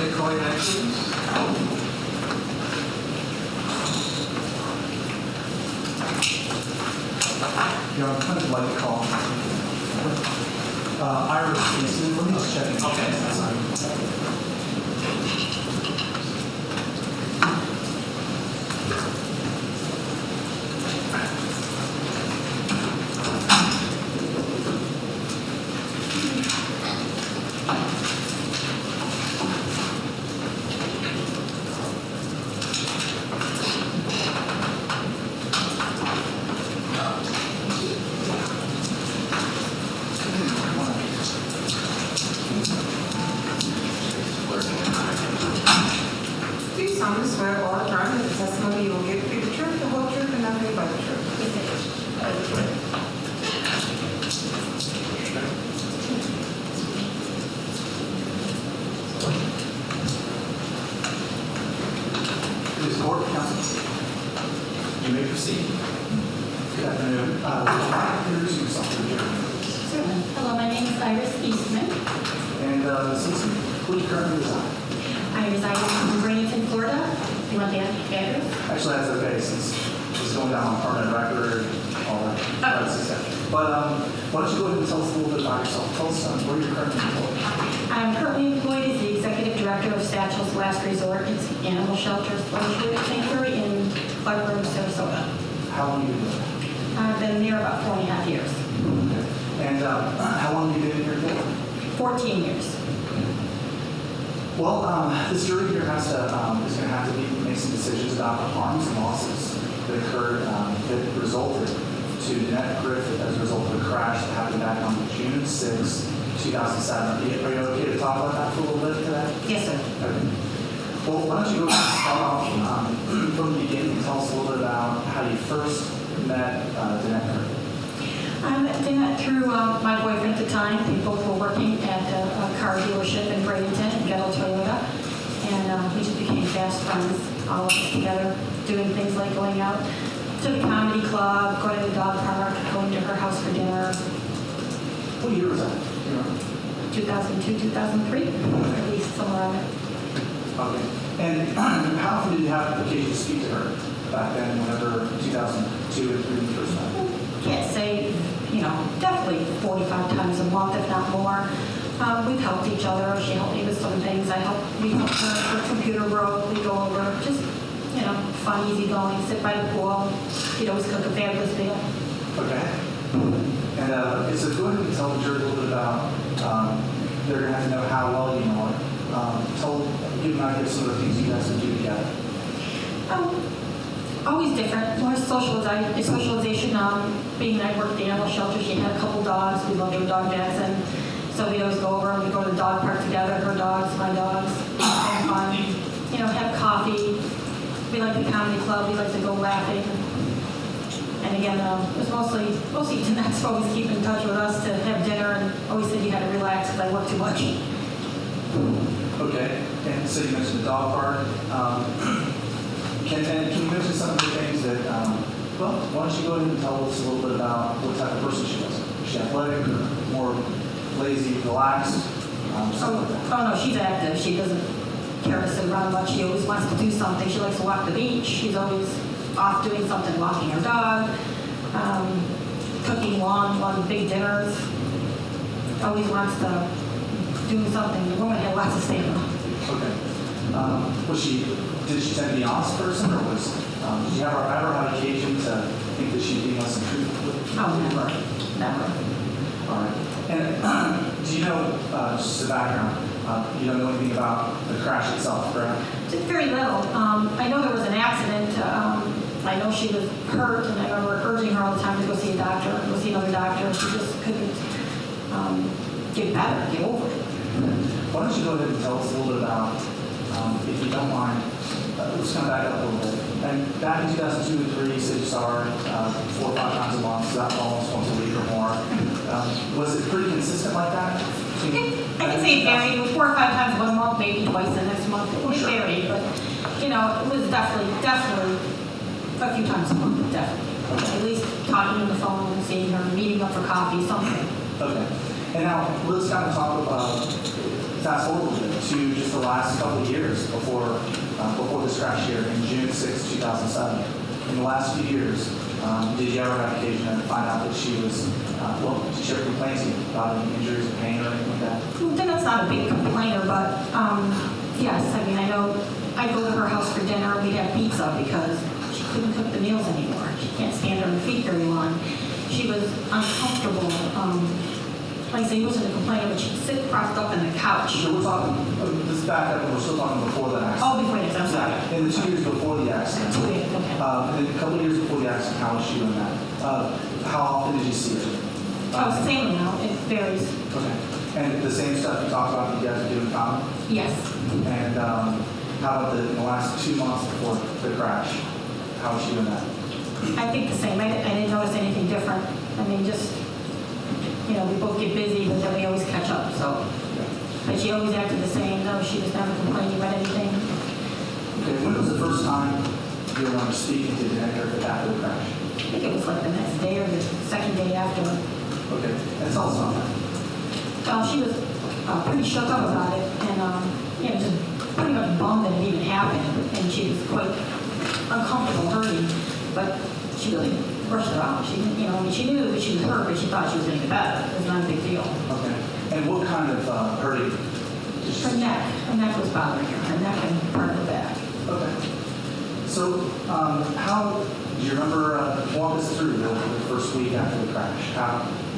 Okay, call your name, please. Yeah, I'd kind of like to call Iris Eastman. Let me just check. Okay. Do you solemnly swear or affirm that the testimony you will give be the truth, the whole truth, and nothing but the truth? Please, court, counsel. You may proceed. Good afternoon. Would you mind introducing yourself to the jury? Hello, my name is Iris Eastman. And Ms. Eastman, where do you currently reside? I reside in Bradenton, Florida. You want the address? Actually, that's okay, since it's going down on permanent record, all that. That's accepted. But why don't you go ahead and tell us a little bit about yourself? Tell us where you're currently employed. I'm currently employed as the executive director of Satchel's Last Resort. It's an animal shelter sanctuary in Clark Road, Sarasota. How long have you been there? I've been there about 4.5 years. And how long have you been here for? 14 years. Well, this jury here is going to have to make some decisions about the harms and losses that occurred that resulted to Dannette Griffith as a result of a crash that happened back on June 6, 2007. Are you okay to talk about that for a little bit today? Yes, sir. Okay. Well, why don't you go ahead and start off from the beginning and tell us a little bit about how you first met Dannette Griffith. I met Dannette through my boyfriend at the time. We both were working at a car dealership in Bradenton, Ghetto Toyota, and we just became fast friends, all of us together, doing things like going out to the comedy club, going to the dog park, going to her house for dinner. What year was that? You remember? 2002, 2003, at least somewhere around there. Okay. And how often did you have the occasion to speak to her back then, whenever 2002 and 3 first met? Can't say, definitely 45 times a month, if not more. We've helped each other. She helped me with some things. We helped her. Her computer broke. We go over, just, fun, easy going, sit by the pool. She'd always cook a fabulous meal. Okay. And okay, so go ahead and tell the jury a little bit about, they're going to have to know how well you know her. Give an idea of some of the things you guys would do together. Always different. More socialization. Being that I worked at the animal shelter, she had a couple dogs. We loved her dog, Jackson. So we always go over and we go to the dog park together. Her dogs, my dogs. Have fun. Have coffee. We like the comedy club. We like to go laughing. And again, it was mostly Dannette's always keep in touch with us to have dinner and always said you had to relax because I work too much. Okay. And so you mentioned the dog park. Can you mention some of the things that, why don't you go ahead and tell us a little bit about what type of person she was? Was she athletic or more lazy, relaxed? Something like that. Oh, no, she's active. She doesn't care to sit around much. She always wants to do something. She likes to walk the beach. She's always off doing something, walking her dog, cooking long big dinners. Always wants to do something. The woman had lots of stamina. Okay. Did she tend to be an honest person, or did you ever have occasion to think that she'd be less than truthful? Oh, never. All right. And do you know, just as a background, you don't know anything about the crash itself, correct? Just very little. I know there was an accident. I know she was hurt, and I remember urging her all the time to go see a doctor, go see another doctor. She just couldn't get better, get over it. Why don't you go ahead and tell us a little bit about, if you don't mind, let's come back up a little bit. And back in 2002 and 3, you said you saw her 4 or 5 times a month, so that's almost once a week or more. Was it pretty consistent like that? I can say it varied. It was 4 or 5 times one month, maybe twice the next month. It varied, but it was definitely a few times a month, definitely. Okay. At least talking on the phone, seeing her, meeting up for coffee, something. Okay. And now let's kind of talk about fast forward a little bit to just the last couple of years before this crash here in June 6, 2007. In the last few years, did you ever have occasion to find out that she was, did she ever complain to you about any injuries or pain or anything like that? Danette's not a big complainer, but yes, I mean, I know I'd go to her house for dinner and we'd have pizza because she couldn't cook the meals anymore. She can't stand on her feet very long. She was uncomfortable. Like I say, he wasn't a complainer, but she'd sit propped up in the couch. So we're talking, this back up, we're still talking before the accident. Oh, before this, I'm sorry. Yeah, in the 2 years before the accident. 2 years, okay. And then a couple of years before the accident, how was she doing that? How often did you see her? Oh, same now, it varies. Okay. And the same stuff you talked about that you guys do in common? Yes. And how about in the last 2 months before the crash? How was she doing that? I think the same. I didn't notice anything different. I mean, just, you know, we both get busy, but then we always catch up, so. But she always acted the same. No, she was never complaining about anything. Okay, when was the first time you were speaking to Dannette after the crash? I think it was like the next day or the second day after. Okay, and tell us about that. She was pretty shook up about it and, you know, just pretty much bummed that it even happened. And she was quite uncomfortable, hurting, but she really brushed it off. She, you know, I mean, she knew that she was hurt, but she thought she was going to get better. It was not a big deal. Okay, and what kind of hurting? Her neck was bothering her. Her neck and part of her back. Okay. So, how do you remember? Walk us through the first week after the crash.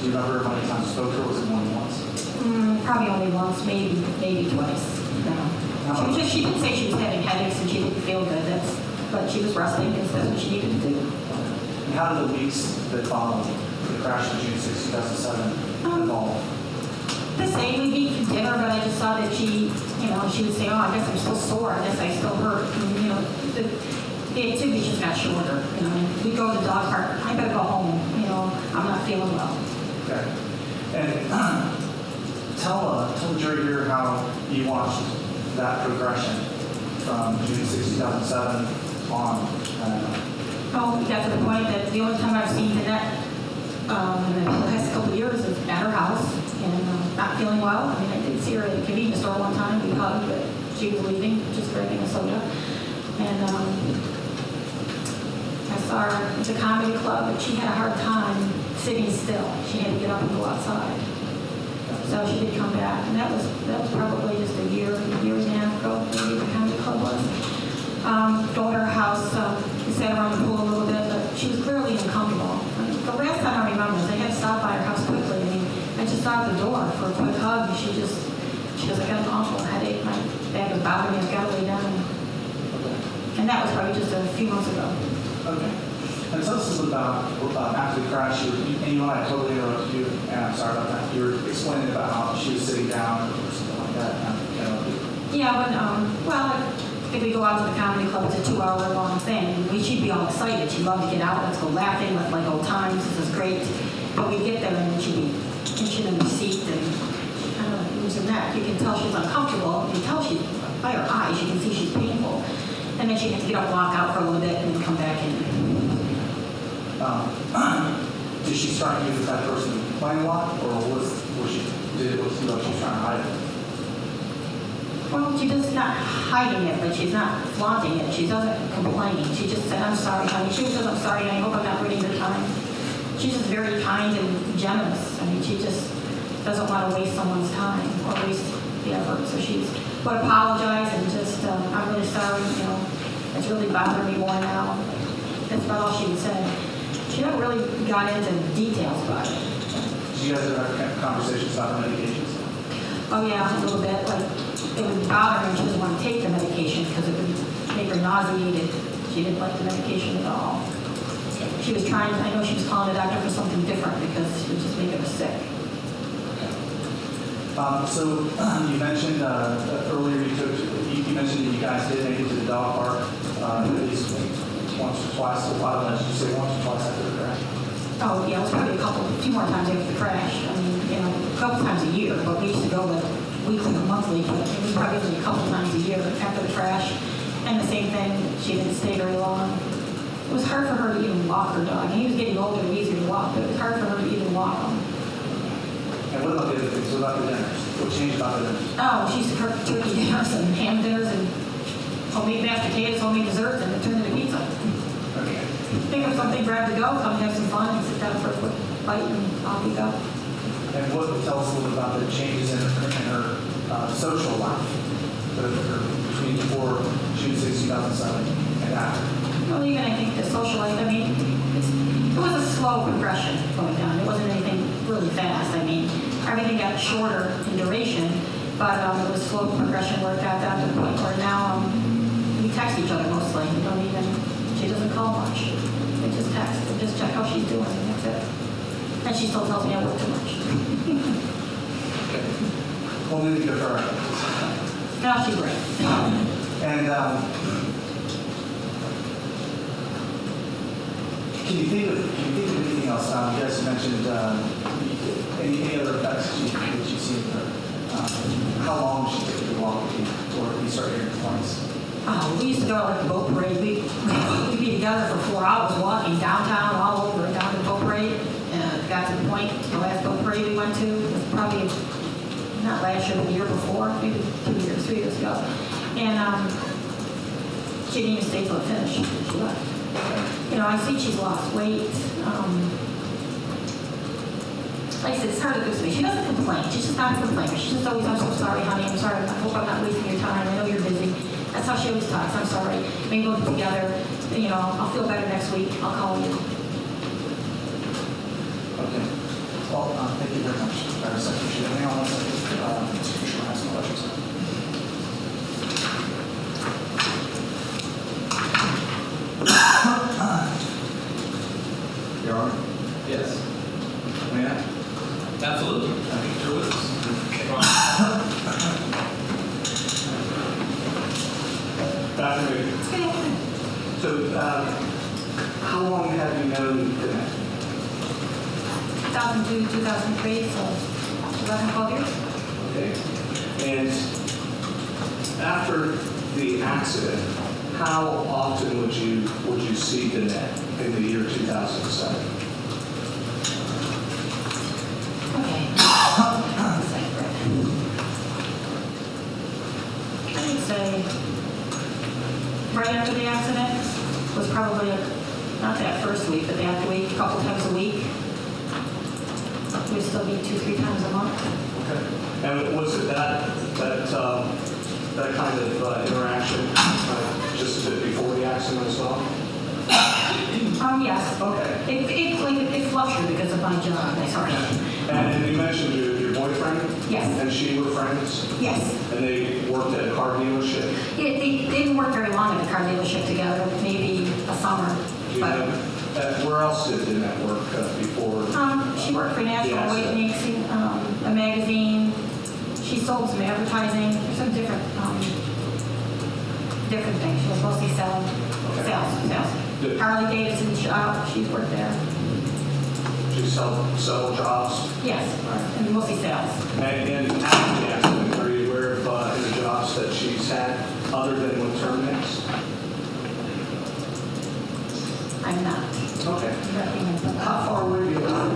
Do you remember how many times you spoke to her? Was it more than once? Probably only once, maybe twice. No. She didn't say she was having headaches and she didn't feel good. But she was resting because that's what she needed to do. And how did the weeks that followed the crash of June 6, 2007 evolve? The same, we'd eat for dinner, but I just saw that she, you know, she would say, oh, I guess I'm still sore. I guess I still hurt. And, you know, the activity just got shorter. You know, we'd go to the dog park. I better go home. You know, I'm not feeling well. Okay. And tell the jury here how you watched that progression from June 6, 2007 on. Oh, we got to the point that the only time I've seen Dannette in the last couple of years is at her house and not feeling well. I mean, I did see her at a convenience store one time. We hugged, but she was leaving, just grabbing a soda. And I saw her at the comedy club, but she had a hard time sitting still. She had to get up and go outside. So she did come back, and that was probably just a year and a half ago, maybe the comedy club was. Go to her house, we sat around the pool a little bit, but she was clearly uncomfortable. The last time I remember was I had to stop by her house quickly. I mean, I just saw at the door for a quick hug, and she goes, I got an awful headache, my back was bothering me, I've got to lay down. And that was probably just a few months ago. Okay. And tell us a little about after the crash, and you and I totally interrupted you, and I'm sorry about that. You were explaining about how she was sitting down or something like that. Yeah, but, if we go out to the comedy club, it's a 2-hour long thing. She'd be all excited. She'd love to get out. Let's go laughing. Let's like old times. This is great. But we'd get there and then she'd be itching in the seat and I don't know, lose her neck. You can tell she's uncomfortable. You can tell she's, by her eyes, you can see she's painful. And then she'd have to get up, walk out for a little bit, and then come back in. Did she start to use that person playing a lot, or was she trying to hide it? Well, she's just not hiding it, but she's not flaunting it. She doesn't complain. She just said, I'm sorry, honey. She says, I'm sorry, I hope I'm not ruining your time. She's just very kind and generous. I mean, she just doesn't want to waste someone's time or waste the effort. So she's would apologize and just, I'm really sorry, you know, it's really bothering me more now. That's about all she would say. She never really got into details about it. Did you guys ever have conversations about her medications? Oh yeah, a little bit. Like, it would bother her and she doesn't want to take the medication because it would make her nauseated. She didn't like the medication at all. She was trying, I know she was calling the doctor for something different because it was just making her sick. So you mentioned earlier you mentioned that you guys did make it to the dog park at least once or twice. A lot of that, did you say once or twice after the crash? Oh yeah, it was probably a few more times after the crash. I mean, you know, a couple times a year, but we used to go like weekly or monthly, but it was probably only a couple times a year after the crash. And the same thing, she didn't stay very long. It was hard for her to even walk her dog. And he was getting older and easier to walk, but it was hard for her to even walk him. And what about the other things? What about the dinners? What changed about the dinners? Oh, she used to cook turkey dinners and ham dinners and homemade mashed potatoes, homemade desserts, and it turned into pizza. Okay. Think of something, grab the go, come have some fun, and sit down for a quick bite, and off we go. And what tell us a little bit about the changes in her social life between before June 6, 2007 and after? Well, even I think the social life, I mean, it was a slow progression going down. It wasn't anything really fast. I mean, everything got shorter in duration, but it was slow progression where it got down to the point where now we text each other mostly. We don't even, she doesn't call much. We just text and just check how she's doing, and that's it. And she still tells me I work too much. Okay. Well, maybe good for her. No, she's great. And can you think of anything else? You guys mentioned any other effects that you've seen in her? How long she typically walk with you, or you start hearing complaints? We used to go to like the boat parade. We'd be together for 4 hours walking downtown, all over, down to the boat parade. And got to the point, the last boat parade we went to was probably not last year, but the year before, maybe 3 years ago. And she didn't even stay till it finished. She left. You know, I see she's lost weight. Like I said, it's hard to explain. She doesn't complain. She's just not a complainer. She's just always, I'm so sorry, honey. I'm sorry. I hope I'm not wasting your time. I know you're busy. That's how she always talks. I'm sorry. Maybe we'll get together. You know, I'll feel better next week. I'll call you. Okay. Well, thank you very much, Dr. Secretary. Anyone else to ask questions? Your Honor? Yes. May I? Absolutely. I think you're with us. Dr. Moody. So, how long have you known Dannette? 2002, 2003, so 11, 12 years. Okay. And after the accident, how often would you see Dannette in the year 2007? Okay. I would say right after the accident was probably not that first week, but the after week, a couple times a week. We'd still be 2-3 times a month. Okay. And was it that kind of interaction just before the accident as well? Yes. Okay. It fluctuated because of my job. I'm sorry. And you mentioned your boyfriend? Yes. And she were friends? Yes. And they worked at a car dealership? They didn't work very long at the car dealership together, maybe a summer. Do you know, where else did Dannette work before? She worked for National Awakening, a magazine. She sold some advertising, some different things. She was mostly selling sales. Good. Harley Davidson shop, she's worked there. She sold several jobs? Yes, and mostly sales. And after the accident, are you aware of any jobs that she's had other than with Terminex? I'm not. Okay. Nothing. How far away do you live?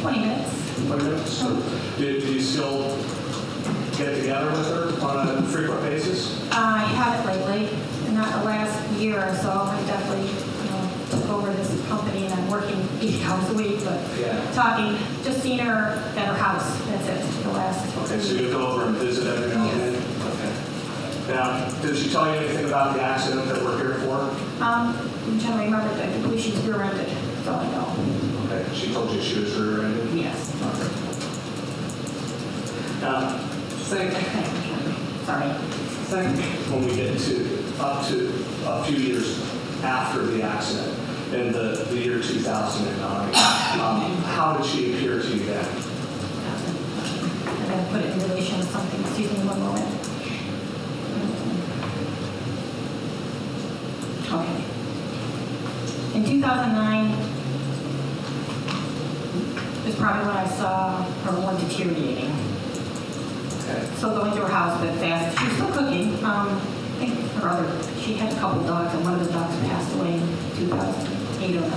20 minutes. 20 minutes? Do you still get together with her on a frequent basis? I haven't lately, not the last year or so. I definitely took over this company and I'm working 8 hours a week, but talking, just seeing her at her house. That's it, the last. Okay, so you go over and visit every now and then? Okay. Now, did she tell you anything about the accident that we're here for? I'm trying to remember, I believe she's rear-ended, that's all I know. Okay, she told you she was rear-ended? Yes. Okay. Now, think when we get up to a few years after the accident, in the year 2009, how did she appear to you then? I'm going to put it in relation to something. Excuse me one moment. Okay. In 2009 is probably when I saw her one deteriorating. Okay. So going to her house a bit fast. She was still cooking. I think she had a couple dogs, and one of the dogs passed away in 2008 or 9.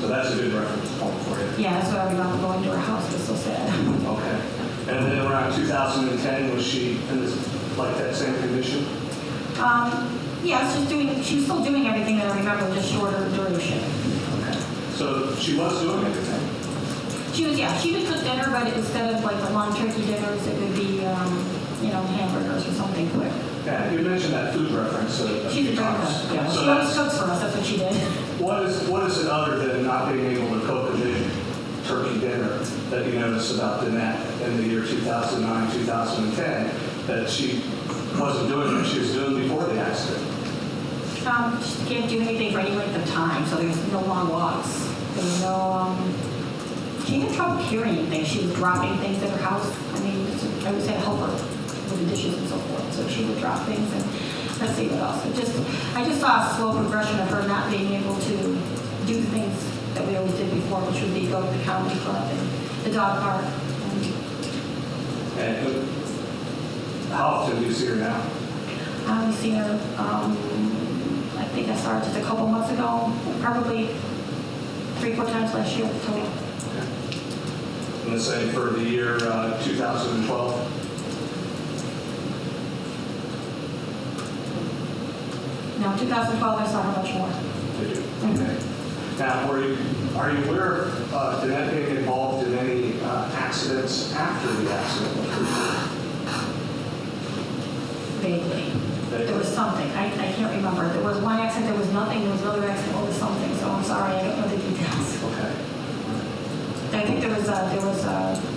So that's a good reference point for you. Yeah, that's what I remember going to her house. It was so sad. Okay. And then around 2010, was she in this, like that same condition? Yeah, she was still doing everything that I remember, just shorter duration. Okay. So she was doing everything? She would cook dinner, but instead of like the long turkey dinners, it would be, hamburgers or something quick. Yeah, you mentioned that food reference a She's a few great times. cook. Yeah, So she always cooks for us. That's what she did. what is it other than not being able to cook a big turkey dinner that you noticed about Dannette in the year 2009, 2010 that she wasn't doing what she was doing before the accident? She can't do anything for any length of time, so there's no long walks. There's no, she had trouble carrying things. She was dropping things at her house. I mean, I would say help her with the dishes and so forth. So she would drop things and let's see what else. I just saw a slow progression of her not being able to do the things that we always did before, which would be go to the comedy club and the dog park. And how often do you see her now? I've seen her, I think I started just a couple months ago, probably 3-4 times last year total. And the same for the year 2012? No, 2012 I saw her much more. Did you? Okay. Now, are you aware of Dannette being involved in any accidents after the accident? Vaguely. There was something. I can't remember. There was one accident, there was nothing, there was another accident, there was something. So I'm sorry, I don't know the details. Okay. I think there was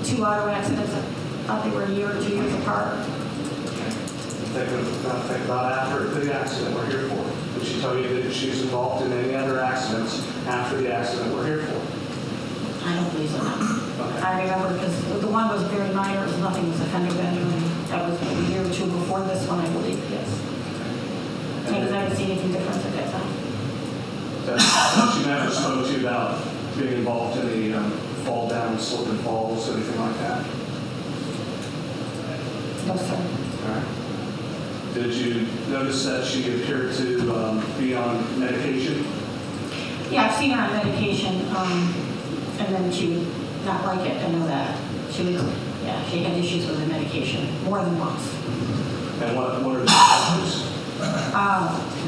2 auto accidents. I thought they were a year or 2 years apart. Think about after the accident we're here for. Did she tell you that she's involved in any other accidents after the accident we're here for? I don't believe so. Okay. I remember because the one was very minor. It was nothing. It was a fender bender. And that was a year or 2 before this one, I believe. Yes. Because I didn't see anything different at that time. So she never spoke to you about being involved in the fall down, slip and falls, anything like that? No, sir. All right. Did you notice that she appeared to be on medication? Yeah, I've seen her on medication, and then she would not like it. I know that. She had issues with the medication more than once. And what are the issues?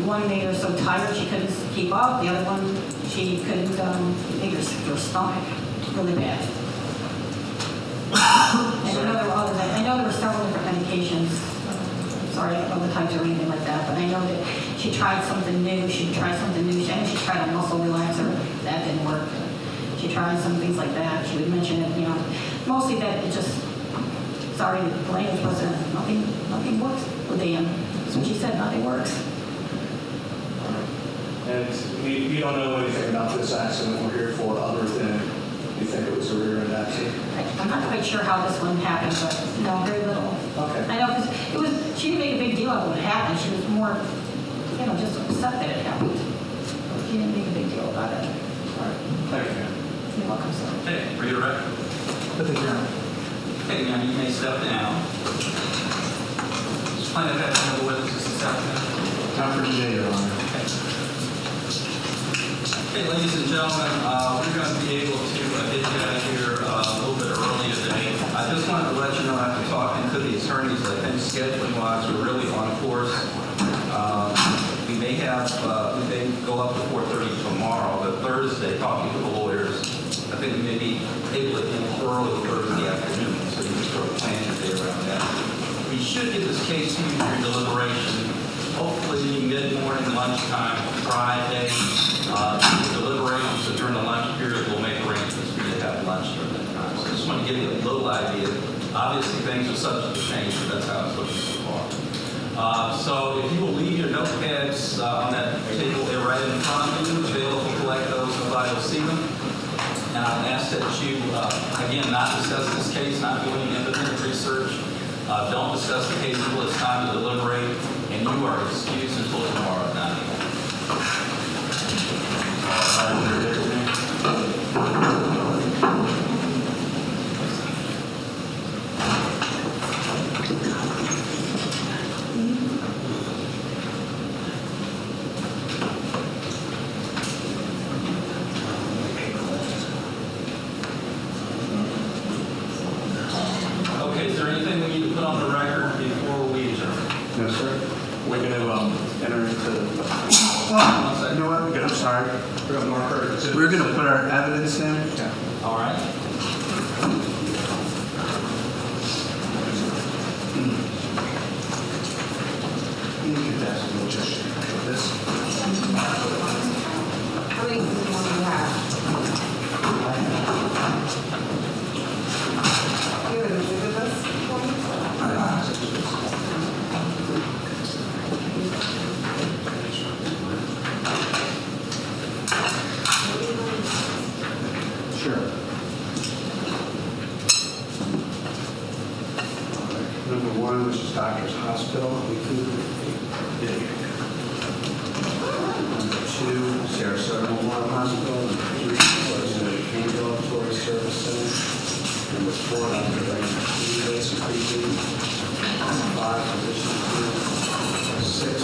One made her so tired she couldn't keep up. The other one, she couldn't make her stomach really bad. And I know there were others. I know there were several different medications. Sorry, I don't know the types or anything like that, but I know that she tried something new. She tried something new. I know she tried a muscle relaxer. That didn't work. She tried some things like that. She would mention it, mostly that it just, sorry, the language wasn't, nothing works with them. That's what she said, nothing works. And you don't know anything about this accident we're here for other than you think it was a rear-end accident? I'm not quite sure how this one happened, but no, very little. Okay. I know because she didn't make a big deal of what happened. She was more, just upset that it happened. She didn't make a big deal about it. All right. Thank you, ma'am. You're welcome, sir. Okay, read it right. Okay, now you may step down. Just find out if any of the witnesses is out there. Time for today, Your Honor. Okay, ladies and gentlemen, we're going to be able to get you out of here a little bit early today. I just wanted to let you know after talking to the attorneys, I think scheduling-wise, we're really on course. We may go up to 4:30 tomorrow, but Thursday, talking to the lawyers, I think we may be able to end early Thursday afternoon, so you can start planning your day around that. We should get this case to you for your deliberation, hopefully mid-morning, lunchtime, Friday. Deliberations, so during the lunch period, we'll make arrangements for you to have lunch during that time. So I just want to give you a little idea. Obviously, things are subject to change, but that's how it's looking so far. So if you will leave your notepads on that table there right in front of you, available to collect those, nobody will see them. And I ask that you, again, not discuss this case, not do any independent research. Don't discuss the case until it's time to deliberate, and you are excused until tomorrow at 9 a.m. we going to enter into? You know what? I'm sorry. We're going to mark her. We're going to put our evidence in. Okay. All right. You can pass it. We'll just this. How many do you have? You have an exhibit list for me? Sure. Number one, which is Doctor's Hospital. Number two, Sarasota Memorial Hospital. Number three, Ambulatory Service Center. Number four, Dr. Diane Basic Briefing. Five, Physician Group. Six,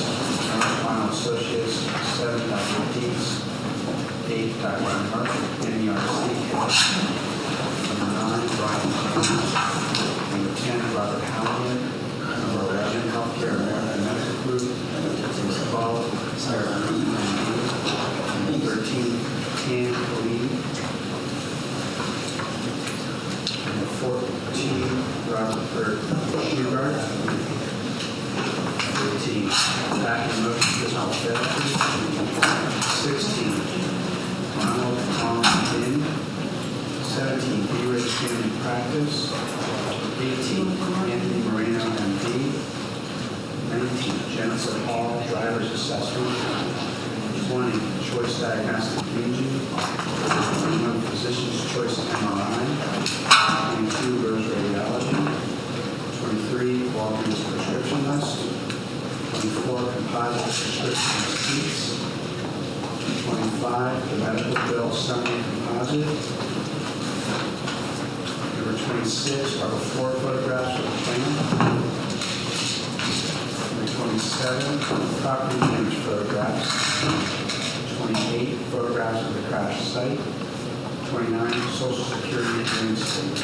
Final Associates. Seven, Dr. Deeds. 8, Dr. Murphy, NERC. Number 9, Brian James. Number 10, Robert Halligan. Number 11, Healthcare American Medical Group. Number 12, Sarah Green. Number 13, Ann Lee. Number 14, Robert Schubert. 15, Back and Motion Physical Therapy. 16, Ronald Tom Lynn. 17, B-Rich Family Practice. 18, Anthony Moreno, MD. 19, Jennifer Hall, Driver's Assessment. 20, Choice Diagnostic Imaging. 21, Physician's Choice MRI. 22, Rose Radiology. 23, Walgreens Prescription List. 24, Composite Prescription Receipts. 25, the Medical Bill Summary Composite. Number 26 are the 4 photographs of the plan. Number 27, property damage photographs. 28, photographs of the crash site. 29, Social Security claim statement.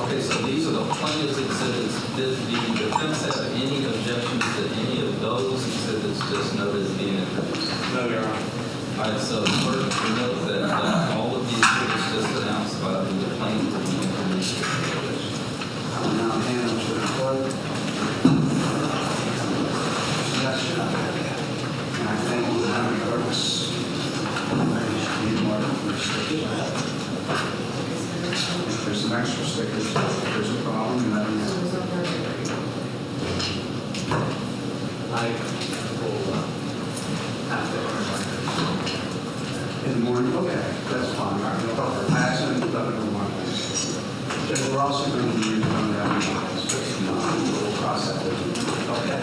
Okay, so these are the plaintiff's exhibits. Did the defense have any objections to any of those exhibits just noted as being introduced? No, Your Honor. All right, so first, we note that all of these exhibits just announced by the plaintiff will be introduced. I will now hand them to the court. Yes, Your Honor. And I thank you for having purpose. Need more restrictions. If there's some extra stickers, if there's a problem, let me know. I will have to. In the morning? Okay, that's fine. No problem. I actually love it in the morning. And we're also going to be using on that. We'll cross that. Okay.